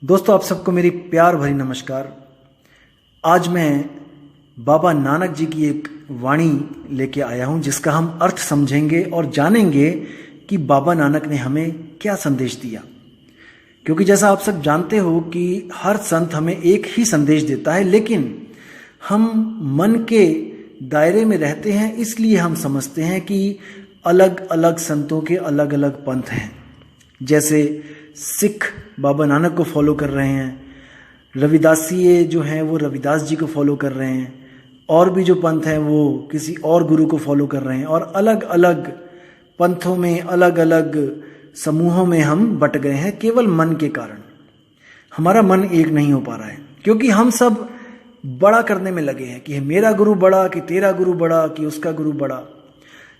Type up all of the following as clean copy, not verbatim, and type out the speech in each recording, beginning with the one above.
दोस्तों, आप सबको मेरी प्यार भरी नमस्कार। आज मैं बाबा नानक जी की एक वाणी लेके आया हूं, जिसका हम अर्थ समझेंगे और जानेंगे कि बाबा नानक ने हमें क्या संदेश दिया। क्योंकि जैसा आप सब जानते हो कि हर संत हमें एक ही संदेश देता है, लेकिन हम मन के दायरे में रहते हैं, इसलिए हम समझते हैं कि अलग अलग संतों के अलग अलग पंथ हैं। जैसे सिख बाबा नानक को फॉलो कर रहे हैं, रविदासीय जो हैं वो रविदास जी को फॉलो कर रहे हैं, और भी जो पंथ हैं वो किसी और गुरु को फॉलो कर रहे हैं, और अलग अलग पंथों में अलग अलग समूहों में हम बट गए हैं केवल मन के कारण। हमारा मन एक नहीं हो पा रहा है, क्योंकि हम सब बड़ा करने में लगे हैं कि मेरा गुरु बड़ा, कि तेरा गुरु बड़ा, कि उसका गुरु बड़ा।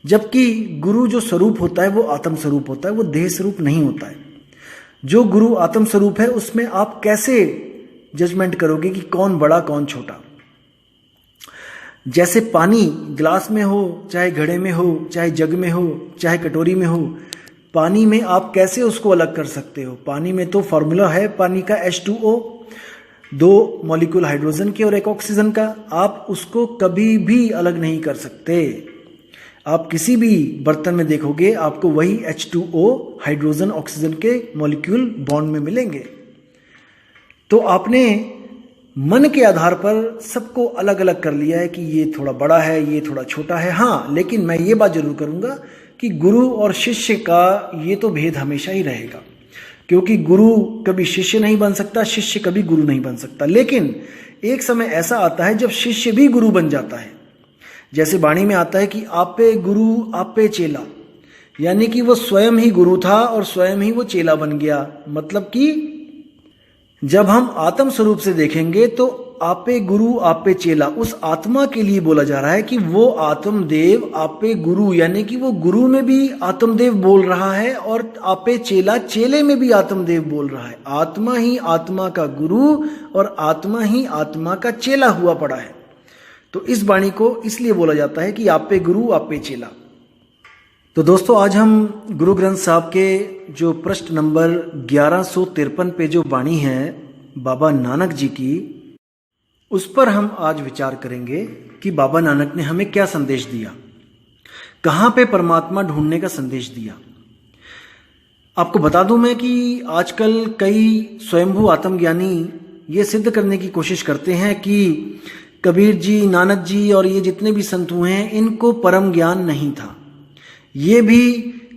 जबकि गुरु जो स्वरूप होता है वो आत्म स्वरूप होता है, वो देह स्वरूप नहीं होता है। जो गुरु आत्म स्वरूप है उसमें आप कैसे जजमेंट करोगे कि कौन बड़ा कौन छोटा। जैसे पानी ग्लास में हो, चाहे घड़े में हो, चाहे जग में हो, चाहे कटोरी में हो, पानी में आप कैसे उसको अलग कर सकते हो। पानी में तो फॉर्मूला है पानी का H2O, 2 मॉलिक्यूल हाइड्रोजन के और 1 ऑक्सीजन का। आप उसको कभी भी अलग नहीं कर सकते। आप किसी भी बर्तन में देखोगे आपको वही H2O हाइड्रोजन ऑक्सीजन के मॉलिक्यूल बॉन्ड में मिलेंगे। तो आपने मन के आधार पर सबको अलग अलग कर लिया है कि ये थोड़ा बड़ा है, ये थोड़ा छोटा है। हाँ, लेकिन मैं ये बात जरूर करूंगा कि गुरु और शिष्य का ये तो भेद हमेशा ही रहेगा, क्योंकि गुरु कभी शिष्य नहीं बन सकता, शिष्य कभी गुरु नहीं बन सकता। लेकिन एक समय ऐसा आता है जब शिष्य भी गुरु बन जाता है। जैसे वाणी में आता है कि आपे गुरु आपे चेला, यानी कि वो स्वयं ही गुरु था और स्वयं ही वो चेला बन गया। मतलब कि जब हम आत्म स्वरूप से देखेंगे तो आपे गुरु आपे चेला उस आत्मा के लिए बोला जा रहा है कि वो आत्मदेव आपे गुरु, यानी कि वो गुरु में भी आत्मदेव बोल रहा है और आपे चेला चेले में भी आत्मदेव बोल रहा है। आत्मा ही आत्मा का गुरु और आत्मा ही आत्मा का चेला हुआ पड़ा है। तो इस वाणी को इसलिए बोला जाता है कि आपे गुरु आपे चेला। तो दोस्तों, आज हम गुरु ग्रंथ साहब के जो पृष्ठ नंबर 1153 पे जो वाणी है बाबा नानक जी की, उस पर हम आज विचार करेंगे कि बाबा नानक ने हमें क्या संदेश दिया, कहाँ पे परमात्मा ढूंढने का संदेश दिया। आपको बता दूं मैं कि आजकल कई स्वयंभू आत्मज्ञानी ये सिद्ध करने की कोशिश करते हैं कि कबीर जी, नानक जी और ये जितने भी संत हुए हैं इनको परम ज्ञान नहीं था। ये भी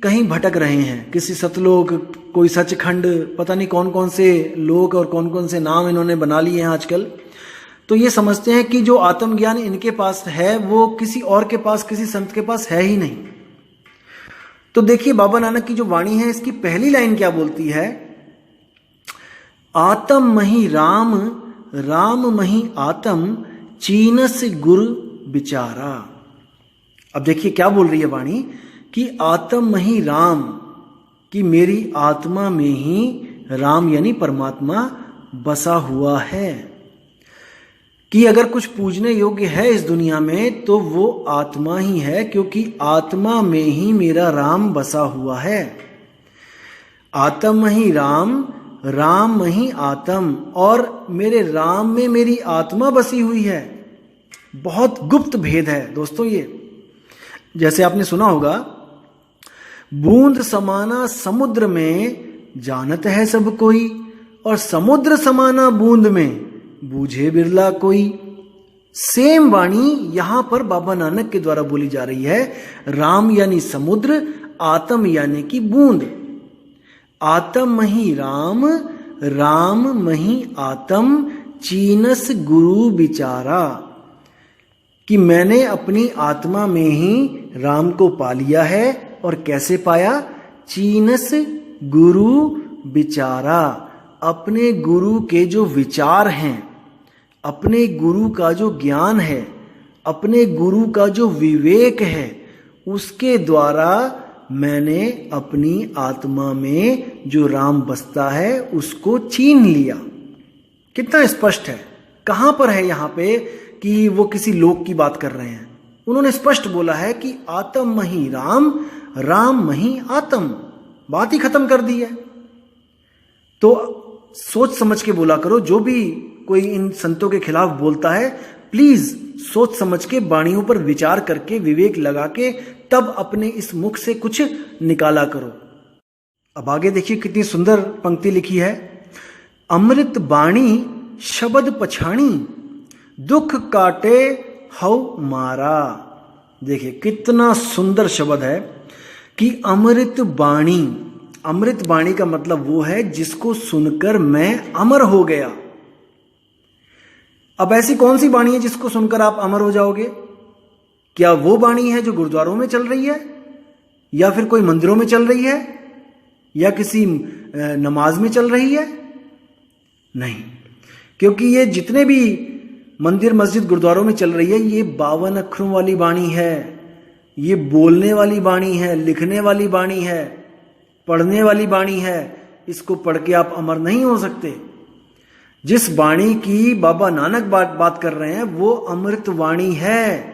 कहीं भटक रहे हैं, किसी सतलोक, कोई सचखंड, पता नहीं कौन कौन से लोक और कौन कौन से नाम इन्होंने बना लिए हैं आजकल। तो ये समझते हैं कि जो आत्मज्ञान इनके पास है वो किसी और के पास, किसी संत के पास है ही नहीं। तो देखिए बाबा नानक की जो वाणी है इसकी पहली लाइन क्या बोलती है, आत्म मही राम, राम मही आत्म, चीनस गुर बिचारा। अब देखिए क्या बोल रही है वाणी कि आत्म मही राम, कि मेरी आत्मा में ही राम यानी परमात्मा बसा हुआ है। कि अगर कुछ पूजने योग्य है इस दुनिया में तो वो आत्मा ही है, क्योंकि आत्मा में ही मेरा राम बसा हुआ है। आत्म ही राम, राम ही आत्म, और मेरे राम में मेरी आत्मा बसी हुई है। बहुत गुप्त भेद है दोस्तों ये। जैसे आपने सुना होगा, बूंद समाना समुद्र में जानत है सब कोई, और समुद्र समाना बूंद में बूझे बिरला कोई। सेम वाणी यहां पर बाबा नानक के द्वारा बोली जा रही है। राम यानी समुद्र, आत्म यानी कि बूंद। आत्म मही राम, राम मही आत्म, चीनस गुरु बिचारा। कि मैंने अपनी आत्मा में ही राम को पा लिया है। और कैसे पाया, चीनस गुरु बिचारा। अपने गुरु के जो विचार हैं, अपने गुरु का जो ज्ञान है, अपने गुरु का जो विवेक है, उसके द्वारा मैंने अपनी आत्मा में जो राम बसता है उसको छीन लिया। कितना स्पष्ट है, कहां पर है यहां पे कि वो किसी लोक की बात कर रहे हैं। उन्होंने स्पष्ट बोला है कि आत्म मही राम, राम मही आत्म। बात ही खत्म कर दी है। तो सोच समझ के बोला करो। जो भी कोई इन संतों के खिलाफ बोलता है, प्लीज सोच समझ के, वाणियों पर विचार करके, विवेक लगा के तब अपने इस मुख से कुछ निकाला करो। अब आगे देखिए कितनी सुंदर पंक्ति लिखी है। अमृत बाणी शब्द पछाणी, दुख काटे हौ मारा। देखिए कितना सुंदर शब्द है कि अमृत बाणी। अमृत बाणी का मतलब वो है जिसको सुनकर मैं अमर हो गया। अब ऐसी कौन सी बाणी है जिसको सुनकर आप अमर हो जाओगे? क्या वो बाणी है जो गुरुद्वारों में चल रही है, या फिर कोई मंदिरों में चल रही है, या किसी नमाज में चल रही है? नहीं, क्योंकि ये जितने भी मंदिर मस्जिद गुरुद्वारों में चल रही है, ये 52 अक्षरों वाली बाणी है, ये बोलने वाली बाणी है, लिखने वाली बाणी है, पढ़ने वाली बाणी है। इसको पढ़ के आप अमर नहीं हो सकते। जिस बाणी की बाबा नानक बात कर रहे हैं वो अमृत वाणी है,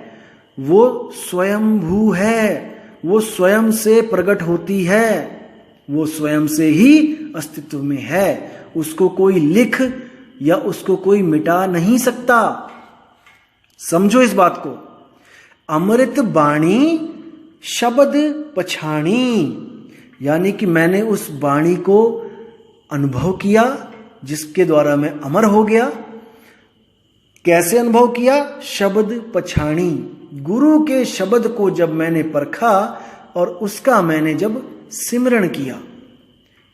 वो स्वयंभू है, वो स्वयं से प्रकट होती है, वो स्वयं से ही अस्तित्व में है। उसको कोई लिख या उसको कोई मिटा नहीं सकता। समझो इस बात को। अमृत बाणी शब्द पछाणी, यानी कि मैंने उस वाणी को अनुभव किया जिसके द्वारा मैं अमर हो गया। कैसे अनुभव किया? शब्द पछाणी, गुरु के शब्द को जब मैंने परखा और उसका मैंने जब सिमरण किया,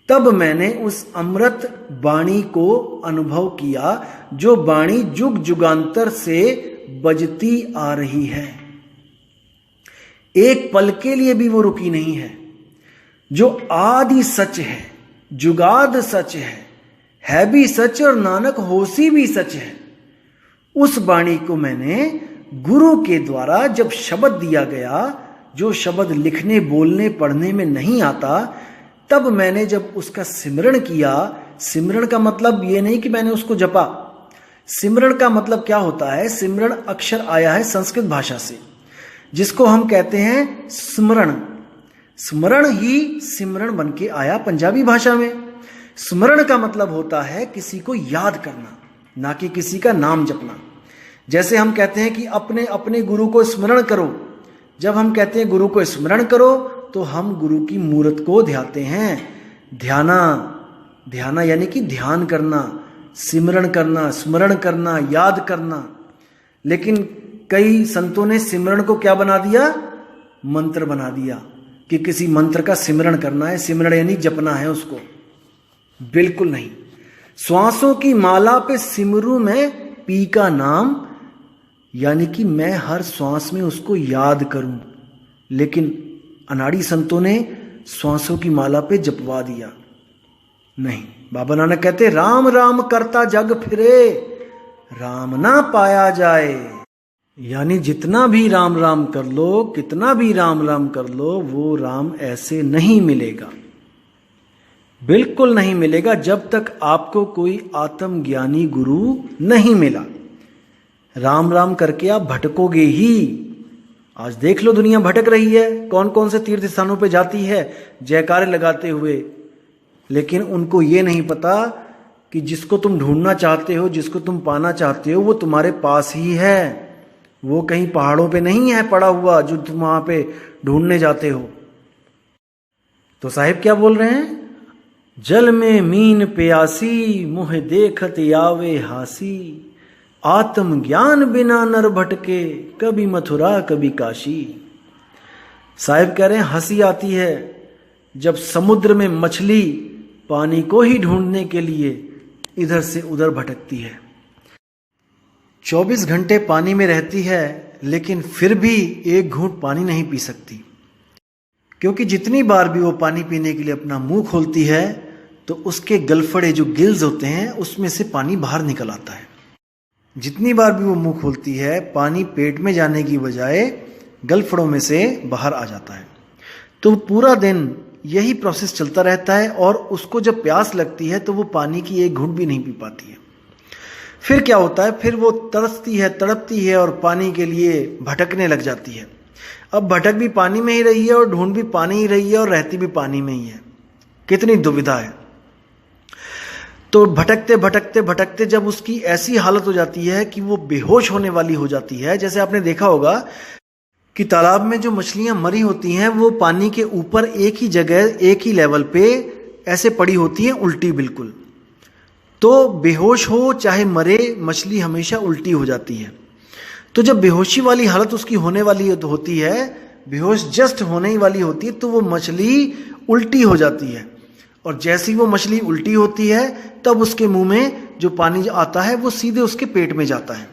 तब मैंने उस अमृत वाणी को अनुभव किया, जो वाणी जुग जुगांतर से बजती आ रही है। एक पल के लिए भी वो रुकी नहीं है। जो आदि सच है, जुगाद सच है भी सच और नानक होसी भी सच है। उस वाणी को मैंने गुरु के द्वारा जब शब्द दिया गया, जो शब्द लिखने बोलने पढ़ने में नहीं आता, तब मैंने जब उसका सिमरण किया। सिमरण का मतलब ये नहीं कि मैंने उसको जपा। सिमरण का मतलब क्या होता है? सिमरण अक्षर आया है संस्कृत भाषा से, जिसको हम कहते हैं स्मरण। स्मरण ही सिमरण बन के आया पंजाबी भाषा में। स्मरण का मतलब होता है किसी को याद करना, ना कि किसी का नाम जपना। जैसे हम कहते हैं कि अपने अपने गुरु को स्मरण करो। जब हम कहते हैं गुरु को स्मरण करो, तो हम गुरु की मूर्त को ध्याते हैं। ध्याना यानी कि ध्यान करना, सिमरण करना, स्मरण करना, याद करना। लेकिन कई संतों ने सिमरण को क्या बना दिया? मंत्र बना दिया कि किसी मंत्र का सिमरण करना है। सिमरण यानी जपना है उसको। बिल्कुल नहीं। श्वासों की माला पे सिमरू में पी का नाम, यानी कि मैं हर श्वास में उसको याद करूं। लेकिन अनाड़ी संतों ने श्वासों की माला पे जपवा दिया। नहीं, बाबा नानक कहते राम राम करता जग फिरे, राम ना पाया जाए। यानी जितना भी राम राम कर लो, कितना भी राम राम कर लो, वो राम ऐसे नहीं मिलेगा, बिल्कुल नहीं मिलेगा, जब तक आपको कोई आत्मज्ञानी गुरु नहीं मिला। राम राम करके आप भटकोगे ही। आज देख लो दुनिया भटक रही है, कौन कौन से तीर्थ स्थानों पे जाती है जयकारे लगाते हुए, लेकिन उनको ये नहीं पता कि जिसको तुम ढूंढना चाहते हो, जिसको तुम पाना चाहते हो, वो तुम्हारे पास ही है। वो कहीं पहाड़ों पे नहीं है पड़ा हुआ जो तुम वहां पे ढूंढने जाते हो। तो साहिब क्या बोल रहे हैं? जल में मीन प्यासी, मुह देखत आवे हासी, आत्म ज्ञान बिना नर भटके, कभी मथुरा कभी काशी। साहिब कह रहे हैं हंसी आती है जब समुद्र में मछली पानी को ही ढूंढने के लिए इधर से उधर भटकती है। 24 घंटे पानी में रहती है, लेकिन फिर भी एक घूंट पानी नहीं पी सकती, क्योंकि जितनी बार भी वो पानी पीने के लिए अपना मुंह खोलती है, तो उसके गलफड़े जो गिल्स होते हैं उसमें से पानी बाहर निकल आता है। जितनी बार भी वो मुंह खोलती है, पानी पेट में जाने की बजाय गलफड़ों में से बाहर आ जाता है। तो पूरा दिन यही प्रोसेस चलता रहता है, और उसको जब प्यास लगती है तो वो पानी की एक घूंट भी नहीं पी पाती है। फिर क्या होता है? फिर वो तरसती है, तड़पती है और पानी के लिए भटकने लग जाती है। अब भटक भी पानी में ही रही है और ढूंढ भी पानी ही रही है और रहती भी पानी में ही है। कितनी दुविधा है। तो भटकते भटकते भटकते जब उसकी ऐसी हालत हो जाती है कि वो बेहोश होने वाली हो जाती है, जैसे आपने देखा होगा कि तालाब में जो मछलियां मरी होती हैं वो पानी के ऊपर एक ही जगह एक ही लेवल पे ऐसे पड़ी होती हैं उल्टी बिल्कुल। तो बेहोश हो चाहे मरे, मछली हमेशा उल्टी हो जाती है। तो जब बेहोशी वाली हालत उसकी होने वाली होती है, बेहोश जस्ट होने ही वाली होती है, तो वो मछली उल्टी हो जाती है। और जैसी वो मछली उल्टी होती है तब उसके मुंह में जो पानी आता है वो सीधे उसके पेट में जाता है।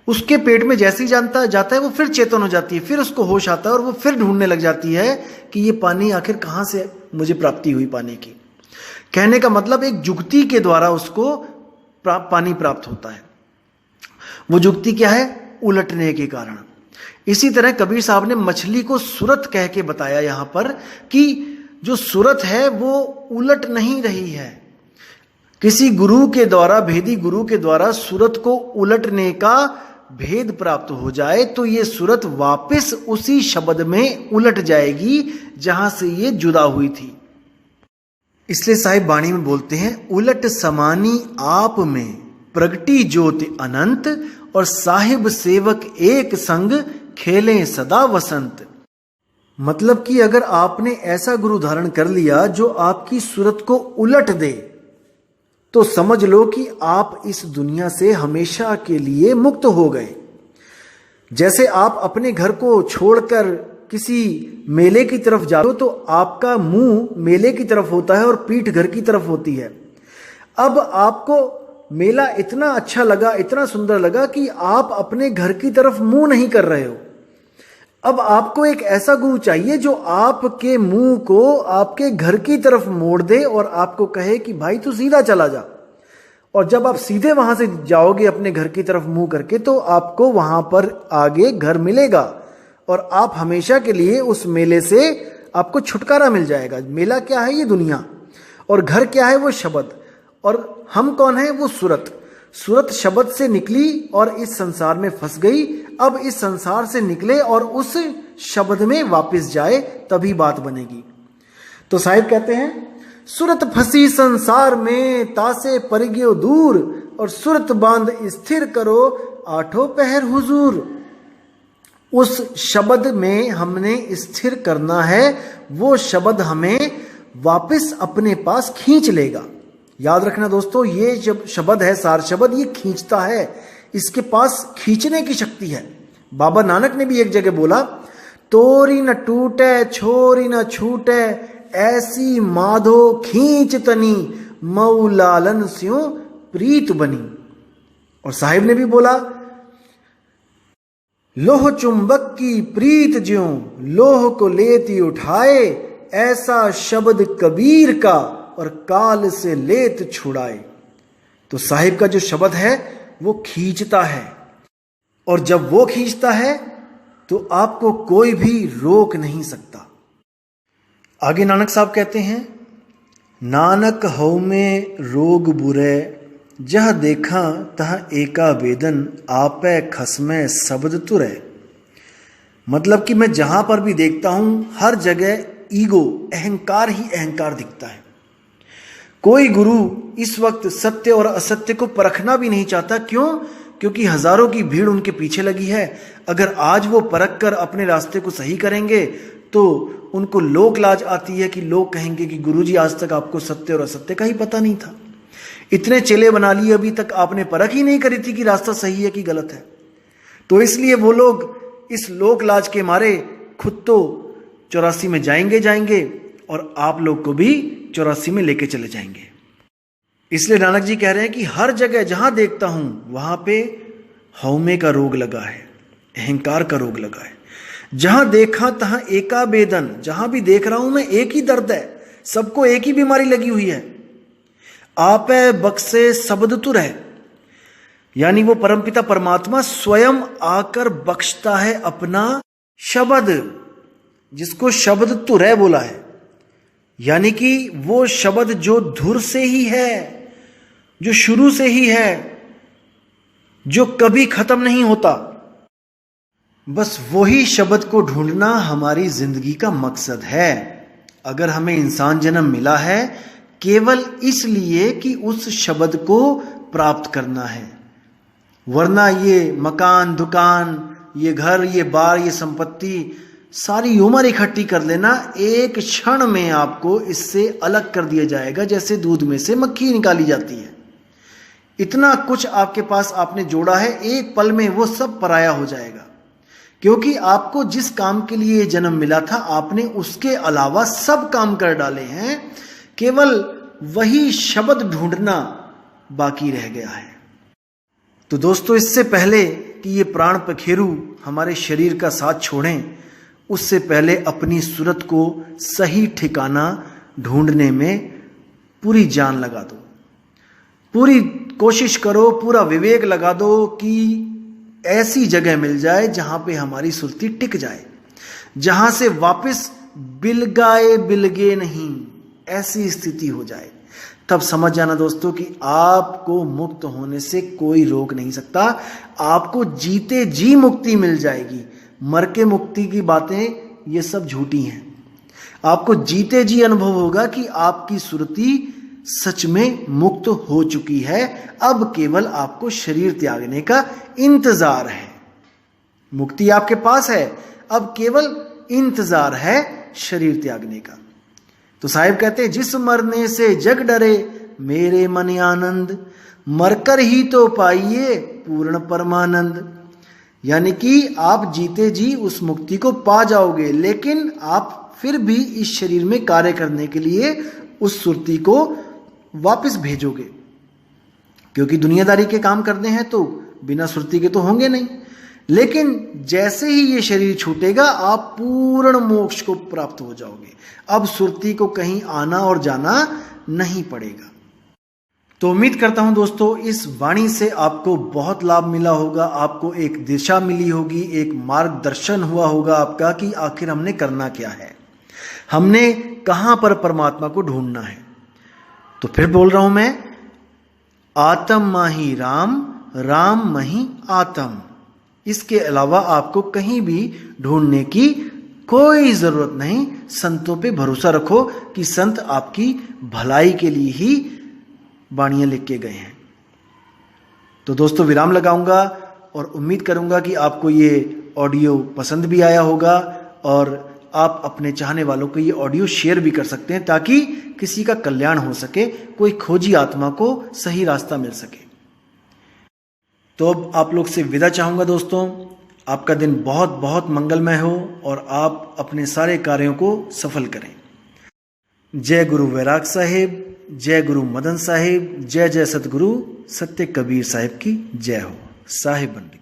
उसके पेट में जैसे ही जाता है वो फिर चेतन हो जाती है, फिर उसको होश आता है और वो फिर ढूंढने लग जाती है कि ये पानी आखिर कहाँ से मुझे प्राप्ति हुई पानी की। कहने का मतलब एक जुगती के द्वारा उसको पानी प्राप्त होता है। वो जुगती क्या है? उलटने के कारण। इसी तरह कबीर साहब ने मछली को सूरत कह के बताया यहां पर कि जो सूरत है वो उलट नहीं रही है। किसी गुरु के द्वारा, भेदी गुरु के द्वारा सूरत को उलटने का भेद प्राप्त हो जाए तो ये सूरत वापस उसी शब्द में उलट जाएगी जहां से ये जुदा हुई थी। इसलिए साहिब बाणी में बोलते हैं, उलट समानी आप में प्रगटी ज्योति अनंत, और साहिब सेवक एक संग खेलें सदा वसंत। मतलब कि अगर आपने ऐसा गुरु धारण कर लिया जो आपकी सूरत को उलट दे तो समझ लो कि आप इस दुनिया से हमेशा के लिए मुक्त हो गए। जैसे आप अपने घर को छोड़कर किसी मेले की तरफ जाते हो तो आपका मुंह मेले की तरफ होता है और पीठ घर की तरफ होती है। अब आपको मेला इतना अच्छा लगा, इतना सुंदर लगा कि आप अपने घर की तरफ मुंह नहीं कर रहे हो। अब आपको एक ऐसा गुरु चाहिए जो आपके मुंह को आपके घर की तरफ मोड़ दे और आपको कहे कि भाई तू सीधा चला जा। और जब आप सीधे वहां से जाओगे अपने घर की तरफ मुंह करके तो आपको वहां पर आगे घर मिलेगा और आप हमेशा के लिए उस मेले से आपको छुटकारा मिल जाएगा। मेला क्या है? ये दुनिया। और घर क्या है? वो शब्द। और हम कौन है? वो सूरत। सूरत शब्द से निकली और इस संसार में फंस गई। अब इस संसार से निकले और उस शब्द में वापस जाए तभी बात बनेगी। तो साहिब कहते हैं, सूरत फंसी संसार में तासे पर गयो दूर, और सूरत बांध स्थिर करो आठों पहर हुजूर। उस शब्द में हमने स्थिर करना है, वो शब्द हमें वापस अपने पास खींच लेगा। याद रखना दोस्तों, ये जब शब्द है सार शब्द, ये खींचता है, इसके पास खींचने की शक्ति है। बाबा नानक ने भी एक जगह बोला, तोरी न टूटे छोरी न छूटे, ऐसी माधो खींच तनी, मऊ लालन स्यों प्रीत बनी। और साहिब ने भी बोला, लोह चुंबक की प्रीत ज्यों लोह को लेती उठाए, ऐसा शब्द कबीर का और काल से लेत छुड़ाए। तो साहिब का जो शब्द है वो खींचता है, और जब वो खींचता है तो आपको कोई भी रोक नहीं सकता। आगे नानक साहब कहते हैं, नानक हऊ में रोग बुरे, जह देखा तह एका वेदन, आपे खसमे शब्द तुरे। मतलब कि मैं जहां पर भी देखता हूं हर जगह ईगो, अहंकार ही अहंकार दिखता है। कोई गुरु इस वक्त सत्य और असत्य को परखना भी नहीं चाहता। क्यों? क्योंकि हजारों की भीड़ उनके पीछे लगी है। अगर आज वो परख कर अपने रास्ते को सही करेंगे तो उनको लोक लाज आती है कि लोग कहेंगे कि गुरुजी आज तक आपको सत्य और असत्य का ही पता नहीं था, इतने चेले बना लिए, अभी तक आपने परख ही नहीं करी थी कि रास्ता सही है कि गलत है। तो इसलिए वो लोग इस लोक लाज के मारे खुद तो 84 में जाएंगे और आप लोग को भी 84 में लेके चले जाएंगे। इसलिए नानक जी कह रहे हैं कि हर जगह जहां देखता हूं वहां पे हौमे का रोग लगा है, अहंकार का रोग लगा है। जहां देखा तहां एका बेदन, जहां भी देख रहा हूं मैं एक ही दर्द है, सबको एक ही बीमारी लगी हुई है। आपे बख्शे शब्द तुर है, यानी वो परमपिता परमात्मा स्वयं आकर बख्शता है अपना शब्द, जिसको शब्द तुरै बोला है। यानी कि वो शब्द जो धुर से ही है, जो शुरू से ही है, जो कभी खत्म नहीं होता। बस वही शब्द को ढूंढना हमारी जिंदगी का मकसद है। अगर हमें इंसान जन्म मिला है केवल इसलिए कि उस शब्द को प्राप्त करना है। वरना ये मकान, दुकान, ये घर, ये बार, ये संपत्ति सारी उम्र इकट्ठी कर लेना, एक क्षण में आपको इससे अलग कर दिया जाएगा, जैसे दूध में से मक्खी निकाली जाती है। इतना कुछ आपके पास आपने जोड़ा है, एक पल में वो सब पराया हो जाएगा। क्योंकि आपको जिस काम के लिए जन्म मिला था, आपने उसके अलावा सब काम कर डाले हैं, केवल वही शब्द ढूंढना बाकी रह गया है। तो दोस्तों, इससे पहले कि ये प्राण पखेरु हमारे शरीर का साथ छोड़ें, उससे पहले अपनी सूरत को सही ठिकाना ढूंढने में पूरी जान लगा दो, पूरी कोशिश करो, पूरा विवेक लगा दो कि ऐसी जगह मिल जाए जहां पे हमारी सुरती टिक जाए, जहां से वापस बिलगे नहीं, ऐसी स्थिति हो जाए। तब समझ जाना दोस्तों कि आपको मुक्त होने से कोई रोक नहीं सकता। आपको जीते जी मुक्ति मिल जाएगी। मर के मुक्ति की बातें ये सब झूठी हैं। आपको जीते जी अनुभव होगा कि आपकी सुरती सच में मुक्त हो चुकी है। अब केवल आपको शरीर त्यागने का इंतजार है। मुक्ति आपके पास है, अब केवल इंतजार है शरीर त्यागने का। तो साहिब कहते हैं, जिस मरने से जग डरे मेरे मन आनंद, मरकर ही तो पाइए पूर्ण परमानंद। यानी कि आप जीते जी उस मुक्ति को पा जाओगे, लेकिन आप फिर भी इस शरीर में कार्य करने के लिए उस सुरती को वापस भेजोगे, क्योंकि दुनियादारी के काम करने हैं तो बिना सुरती के तो होंगे नहीं। लेकिन जैसे ही ये शरीर छूटेगा, आप पूर्ण मोक्ष को प्राप्त हो जाओगे। अब सुरती को कहीं आना और जाना नहीं पड़ेगा। तो उम्मीद करता हूं दोस्तों, इस वाणी से आपको बहुत लाभ मिला होगा, आपको एक दिशा मिली होगी, एक मार्गदर्शन हुआ होगा आपका कि आखिर हमने करना क्या है, हमने कहां पर परमात्मा को ढूंढना है। तो फिर बोल रहा हूं मैं, आत्म माही राम, राम मही आत्म। इसके अलावा आपको कहीं भी ढूंढने की कोई जरूरत नहीं। संतों पे भरोसा रखो कि संत आपकी भलाई के लिए ही वाणियां लिख के गए हैं। तो दोस्तों, विराम लगाऊंगा और उम्मीद करूंगा कि आपको ये ऑडियो पसंद भी आया होगा और आप अपने चाहने वालों को ये ऑडियो शेयर भी कर सकते हैं, ताकि किसी का कल्याण हो सके, कोई खोजी आत्मा को सही रास्ता मिल सके। तो अब आप लोग से विदा चाहूंगा दोस्तों। आपका दिन बहुत बहुत मंगलमय हो और आप अपने सारे कार्यों को सफल करें। जय गुरु वैराग साहिब, जय गुरु मदन साहिब, जय जय सतगुरु सत्य कबीर साहिब की जय हो। साहिब बंदी।